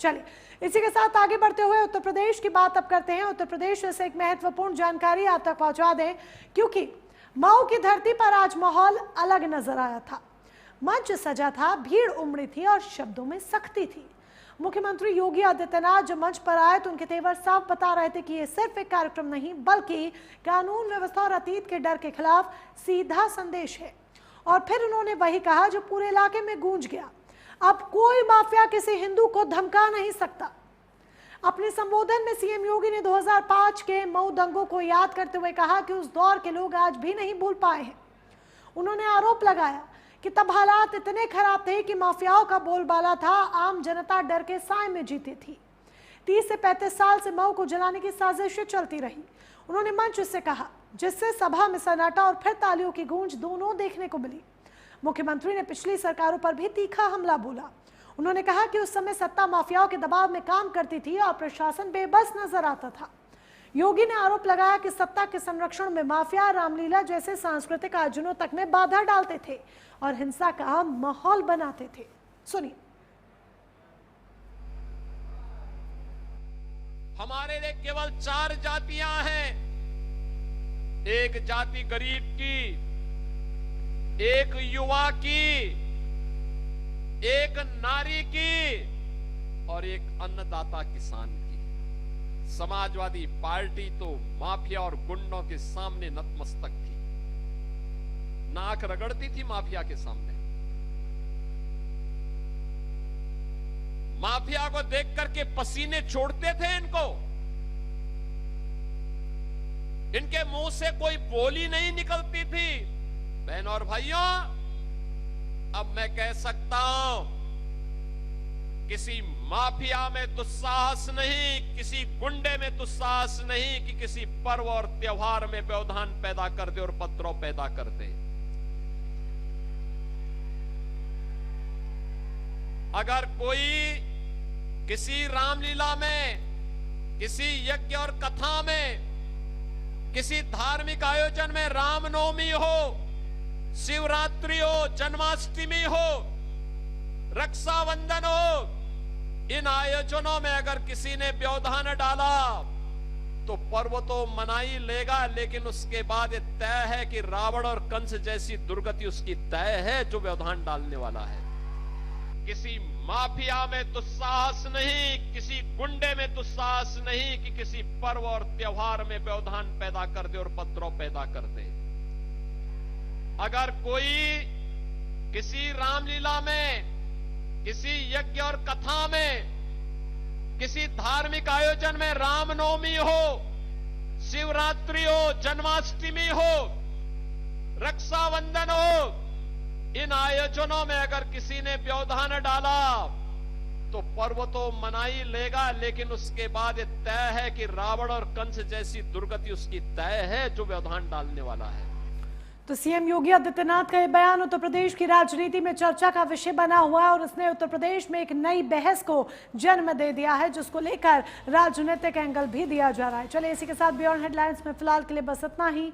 चलिए इसी के साथ आगे बढ़ते हुए उत्तर प्रदेश की बात अब करते हैं। उत्तर प्रदेश से एक महत्वपूर्ण जानकारी आप तक पहुंचा दें, क्योंकि मऊ की धरती पर आज माहौल अलग नजर आया था। मंच सजा था, भीड़ उमड़ी थी और शब्दों में सख्ती थी। मुख्यमंत्री योगी आदित्यनाथ जब मंच पर आए तो उनके तेवर साफ बता रहे थे कि ये सिर्फ एक कार्यक्रम नहीं बल्कि कानून व्यवस्था और अतीत के डर के खिलाफ सीधा संदेश है। और फिर उन्होंने वही कहा जो पूरे इलाके में गूंज गया, अब कोई माफिया किसी हिंदू को धमका नहीं सकता। अपने संबोधन में सीएम योगी ने 2005 के मऊ दंगों को याद करते हुए कहा कि उस दौर के लोग आज भी नहीं भूल पाए हैं। उन्होंने आरोप लगाया कि तब हालात इतने खराब थे कि माफियाओं का बोलबाला था, आम जनता डर के साए में जीती थी। 30 से 35 साल से मऊ को जलाने की साजिशें चलती रही। उन्होंने मंच से कहा, जिससे सभा में सन्नाटा और फिर तालियों की गूंज दोनों देखने को मिली। मुख्यमंत्री ने पिछली सरकारों पर भी तीखा हमला बोला। उन्होंने कहा कि उस समय सत्ता माफियाओं के दबाव में काम करती थी और प्रशासन बेबस नजर आता था। योगी ने आरोप लगाया कि सत्ता के संरक्षण में माफिया रामलीला जैसे सांस्कृतिक आयोजनों तक में बाधा डालते थे और हिंसा का माहौल बनाते थे। सुनिए। हमारे लिए केवल 4 जातियां हैं, एक जाति गरीब की, एक युवा की, एक नारी की और एक अन्नदाता किसान की। समाजवादी पार्टी तो माफिया और गुंडों के सामने नतमस्तक थी, नाक रगड़ती थी माफिया के सामने। माफिया को देख करके पसीने छोड़ते थे इनको। इनके मुंह से कोई बोली नहीं निकलती थी। बहन और भाइयों, अब मैं कह सकता हूं, किसी माफिया में दुस्साहस नहीं, किसी गुंडे में दुस्साहस नहीं कि किसी पर्व और त्योहार में व्यवधान पैदा कर दे और उपद्रव पैदा कर दे। अगर कोई किसी रामलीला में, किसी यज्ञ और कथा में, किसी धार्मिक आयोजन में, रामनवमी हो, शिवरात्रि हो, जन्माष्टमी हो, रक्षाबंधन हो, इन आयोजनों में अगर किसी ने व्यवधान डाला तो पर्व तो मना ही लेगा, लेकिन उसके बाद ये तय है कि रावण और कंस जैसी दुर्गति उसकी तय है जो व्यवधान डालने वाला है। किसी माफिया में दुस्साहस नहीं, किसी गुंडे में दुस्साहस नहीं कि किसी पर्व और त्योहार में व्यवधान पैदा कर दे और उपद्रव पैदा कर दे। अगर कोई किसी रामलीला में, किसी यज्ञ और कथा में, किसी धार्मिक आयोजन में, रामनवमी हो, शिवरात्रि हो, जन्माष्टमी हो, रक्षाबंधन हो, इन आयोजनों में अगर किसी ने व्यवधान डाला तो पर्व तो मना ही लेगा, लेकिन उसके बाद ये तय है कि रावण और कंस जैसी दुर्गति उसकी तय है जो व्यवधान डालने वाला है। तो सीएम योगी आदित्यनाथ का यह बयान उत्तर प्रदेश की राजनीति में चर्चा का विषय बना हुआ है और इसने उत्तर प्रदेश में एक नई बहस को जन्म दे दिया है, जिसको लेकर राजनीतिक एंगल भी दिया जा रहा है। चलिए इसी के साथ बियॉन्ड हेडलाइंस में फिलहाल के लिए बस इतना ही।